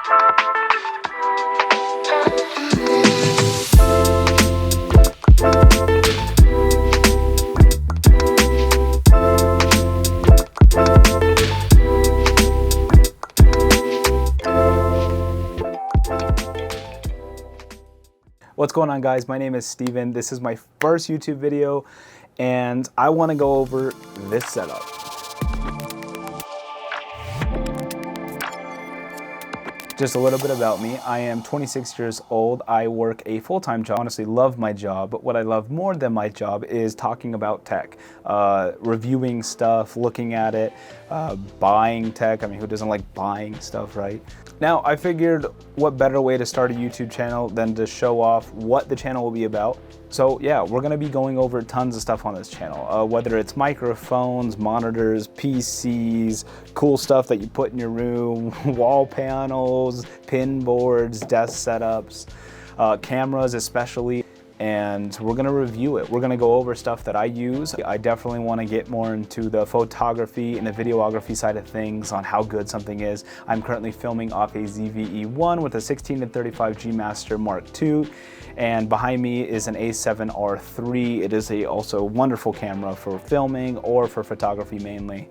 What's going on, guys? My name is Steven. This is my first YouTube video and I want to go over this setup. Just a little bit about me. I am 26 years old. I work a full-time job. I honestly love my job, but what I love more than my job is talking about tech, reviewing stuff, looking at it, buying tech. I mean, who doesn't like buying stuff, right? Now, I figured what better way to start a YouTube channel than to show off what the channel will be about. So yeah, we're gonna be going over tons of stuff on this channel, whether it's microphones, monitors, PCs, cool stuff that you put in your room, wall panels, pin boards, desk setups, cameras especially, and we're gonna review it. We're gonna go over stuff that I use. I definitely wanna get more into the photography and the videography side of things on how good something is. I'm currently filming off a ZV-E1 with a 16-35 G Master Mark II, and behind me is an A7R III. It is also wonderful camera for filming or for photography mainly.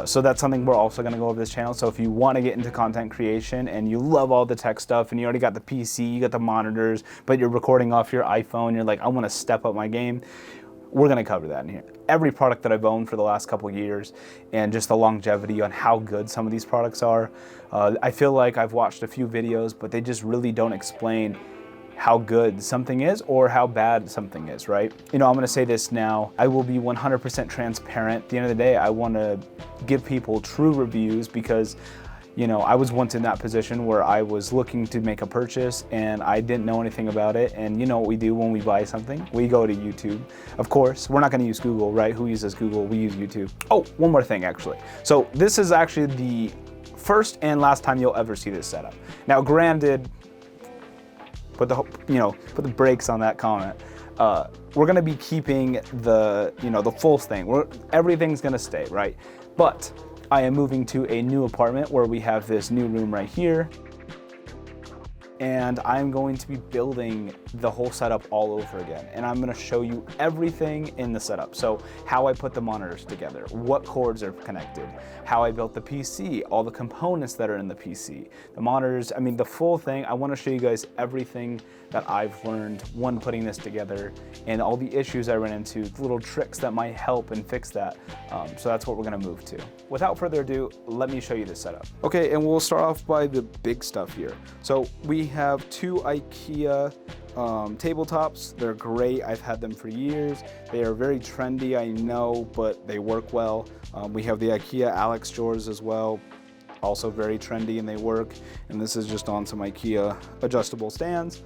So that's something we're also gonna go over this channel. So if you wanna get into content creation and you love all the tech stuff and you already got the PC, you got the monitors, but you're recording off your iPhone, you're like, I wanna step up my game, we're gonna cover that in here. Every product that I've owned for the last couple of years and just the longevity on how good some of these products are. I feel like I've watched a few videos, but they just really don't explain how good something is or how bad something is, right? You know, I'm gonna say this now, I will be 100% transparent. At the end of the day, I wanna give people true reviews because, you know, I was once in that position where I was looking to make a purchase and I didn't know anything about it. And you know what we do when we buy something? We go to YouTube. Of course, we're not gonna use Google, right? Who uses Google? We use YouTube. Oh, one more thing actually. So this is actually the first and last time you'll ever see this setup. Now granted, put the brakes on that comment. We're gonna be keeping the full thing. Everything's gonna stay, right? But I am moving to a new apartment where we have this new room right here. And I'm going to be building the whole setup all over again. And I'm gonna show you everything in the setup. So how I put the monitors together, what cords are connected, how I built the PC, all the components that are in the PC, the monitors, I mean the full thing. I wanna show you guys everything that I've learned when putting this together and all the issues I ran into, the little tricks that might help and fix that. So that's what we're gonna move to. Without further ado, let me show you the setup. Okay, and we'll start off by the big stuff here. So we have two IKEA tabletops. They're great. I've had them for years. They are very trendy, I know, but they work well. We have the IKEA Alex drawers as well. Also very trendy and they work. And this is just on some IKEA adjustable stands.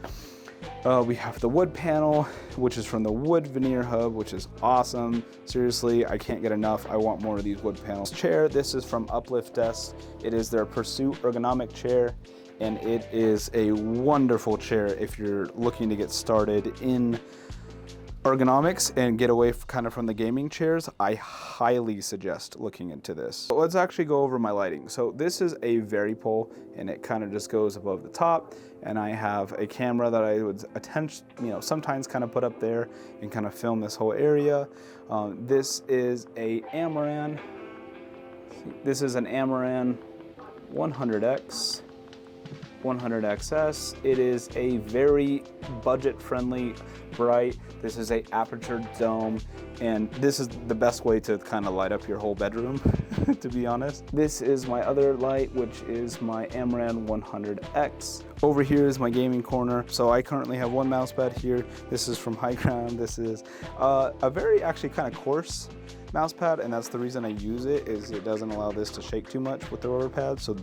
We have the wood panel, which is from the Wood Veneer Hub, which is awesome. Seriously, I can't get enough. I want more of these wood panels. Chair, this is from Uplift Desk. It is their Pursuit ergonomic chair, and it is a wonderful chair if you're looking to get started in ergonomics and get away kind of from the gaming chairs. I highly suggest looking into this. But let's actually go over my lighting. So this is a Varipole and it kind of just goes above the top, and I have a camera that I would sometimes kind of put up there and kind of film this whole area. This is a Amaran. This is an Amaran 100X. 100XS. It is a very budget-friendly bright. This is a aperture dome, and this is the best way to kind of light up your whole bedroom, to be honest. This is my other light, which is my Amaran 100X. Over here is my gaming corner. So I currently have one mouse pad here. This is from High Ground. This is a very actually kind of coarse mouse pad, and that's the reason I use it, is it doesn't allow this to shake too much with the rubber pad. So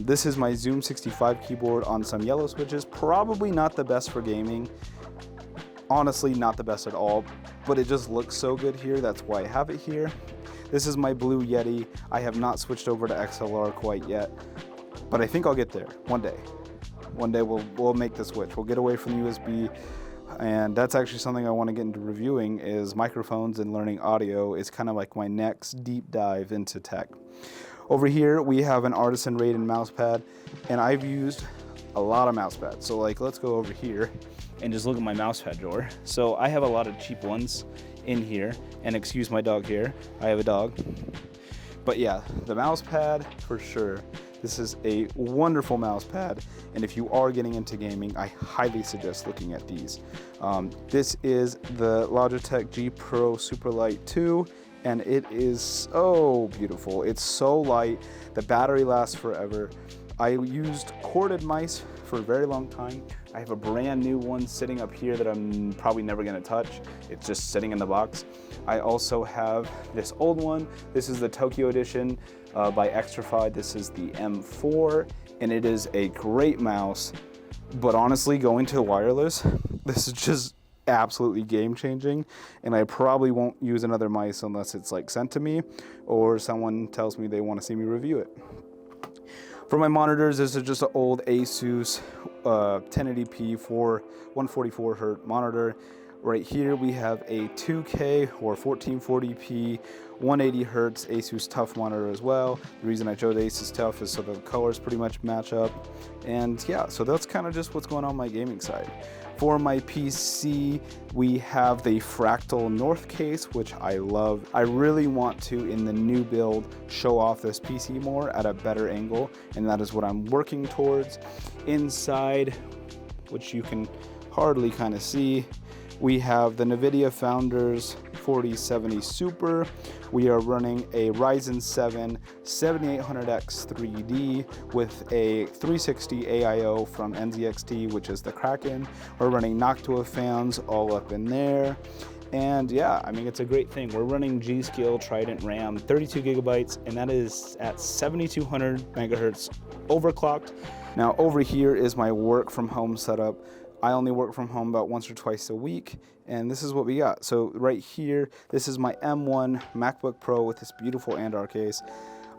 this is my Zoom 65 keyboard on some yellow switches. Probably not the best for gaming. Honestly, not the best at all, but it just looks so good here. That's why I have it here. This is my Blue Yeti. I have not switched over to XLR quite yet, but I think I'll get there one day. One day we'll make the switch. We'll get away from USB. And that's actually something I want to get into reviewing, is microphones and learning audio is kind of like my next deep dive into tech. Over here we have an Artisan Raiden mouse pad, and I've used a lot of mouse pads. So like, let's go over here and just look at my mouse pad drawer. So I have a lot of cheap ones in here, and excuse my dog here, I have a dog. But yeah, the mouse pad for sure. This is a wonderful mouse pad, and if you are getting into gaming, I highly suggest looking at these. This is the Logitech G Pro Superlight 2, and it is so beautiful. It's so light, the battery lasts forever. I used corded mice for a very long time. I have a brand new one sitting up here that I'm probably never gonna touch. It's just sitting in the box. I also have this old one. This is the Tokyo edition by Extrafy. This is the M4, and it is a great mouse. But honestly, going to wireless, this is just absolutely game changing, and I probably won't use another mice unless it's like sent to me or someone tells me they want to see me review it. For my monitors, this is just an old Asus 1080p for 144Hz monitor. Right here we have a 2K or 1440p 180Hz Asus TUF monitor as well. The reason I chose Asus TUF is so the colors pretty much match up. And yeah, so that's kind of just what's going on my gaming side. For my PC, we have the Fractal North case, which I love. I really want to, in the new build, show off this PC more at a better angle, and that is what I'm working towards. Inside, which you can hardly kind of see, we have the NVIDIA Founders 4070 Super. We are running a Ryzen 7 7800X 3D with a 360 AIO from NZXT, which is the Kraken. We're running Noctua fans all up in there. And yeah, I mean, it's a great thing. We're running G.Skill Trident RAM, 32 gigabytes, and that is at 7200 megahertz overclocked. Now over here is my work from home setup. I only work from home about once or twice a week, and this is what we got. So right here, this is my M1 MacBook Pro with this beautiful Andar case.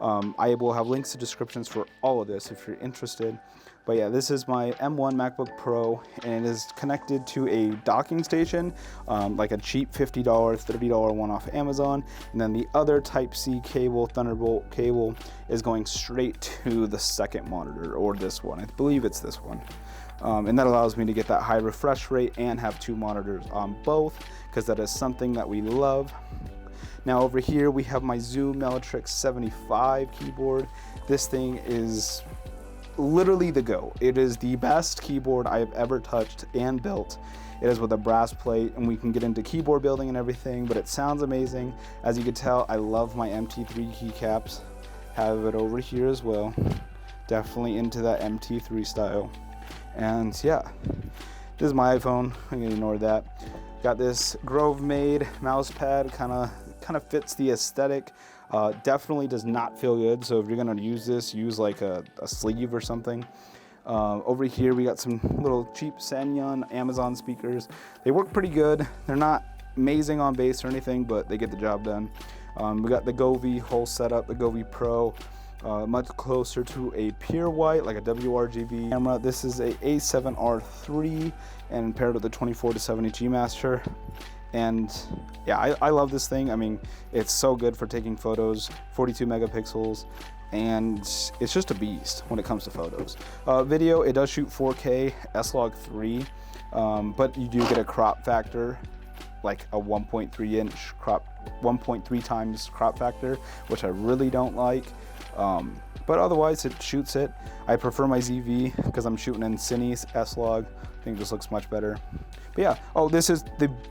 I will have links to descriptions for all of this if you're interested. But yeah, this is my M1 MacBook Pro, and it is connected to a docking station, like a cheap $50, $30 one off Amazon. And then the other Type-C cable, Thunderbolt cable, is going straight to the second monitor, or this one. I believe it's this one. And that allows me to get that high refresh rate and have two monitors on both, because that is something that we love. Now over here we have my Zoom Melitrix 75 keyboard. This thing is literally the go. It is the best keyboard I have ever touched and built. It is with a brass plate, and we can get into keyboard building and everything, but it sounds amazing. As you can tell, I love my MT3 keycaps. Have it over here as well. Definitely into that MT3 style. And yeah, this is my iPhone. I'm gonna ignore that. Got this Grove made mouse pad, kind of fits the aesthetic. Definitely does not feel good, so if you're gonna use this, use like a sleeve or something. Over here we got some little cheap Sanyon Amazon speakers. They work pretty good. They're not amazing on bass or anything, but they get the job done. We got the Govee whole setup, the Govee Pro. Much closer to a pure white, like a WRGB camera. This is a A7R3 and paired with the 24-70 G Master. And yeah, I love this thing. I mean, it's so good for taking photos, 42 megapixels, and it's just a beast when it comes to photos. Video, it does shoot 4K S-Log 3, but you do get a crop factor, like a 1.3 inch crop, 1.3 times crop factor, which I really don't like. But otherwise it shoots it. I prefer my ZV because I'm shooting in Cine's S-Log. I think this looks much better. But yeah, oh, this is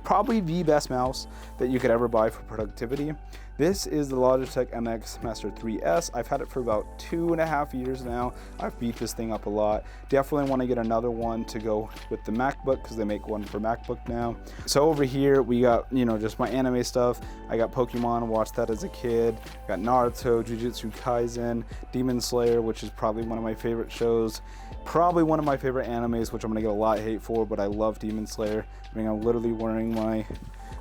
probably the best mouse that you could ever buy for productivity. This is the Logitech MX Master 3S. I've had it for about 2.5 years now. I've beat this thing up a lot. Definitely want to get another one to go with the MacBook because they make one for MacBook now. So over here we got, you know, just my anime stuff. I got Pokemon, watched that as a kid. Got Naruto, Jujutsu Kaisen, Demon Slayer, which is probably one of my favorite shows. Probably one of my favorite animes, which I'm gonna get a lot of hate for, but I love Demon Slayer. I mean, I'm literally wearing my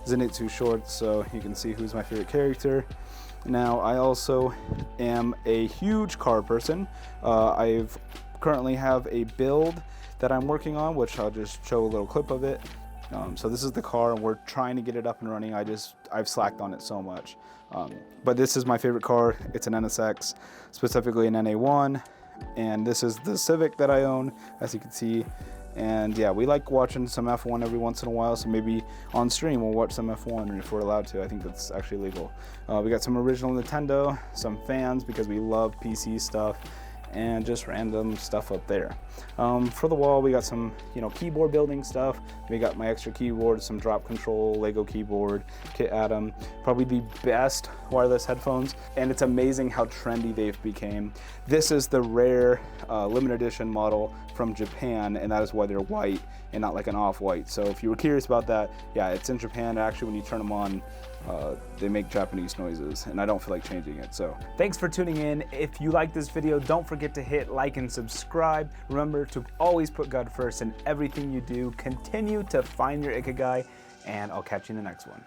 Zenitsu shorts, so you can see who's my favorite character. Now, I also am a huge car person. Currently have a build that I'm working on, which I'll just show a little clip of it. So this is the car, and we're trying to get it up and running. I've slacked on it so much. But this is my favorite car. It's an NSX, specifically an NA1. And this is the Civic that I own, as you can see. And yeah, we like watching some F1 every once in a while, so maybe on stream we'll watch some F1 if we're allowed to. I think that's actually legal. We got some original Nintendo, some fans because we love PC stuff, and just random stuff up there. For the wall, we got some, keyboard building stuff. We got my extra keyboard, some drop control, Lego keyboard, Kit Atom, probably the best wireless headphones, and it's amazing how trendy they've become. This is the rare limited edition model from Japan, and that is why they're white and not like an off-white. So if you were curious about that, yeah, it's in Japan. Actually, when you turn them on, they make Japanese noises, and I don't feel like changing it. So thanks for tuning in. If you like this video, don't forget to hit like and subscribe. Remember to always put God first in everything you do. Continue to find your Ikigai, and I'll catch you in the next one.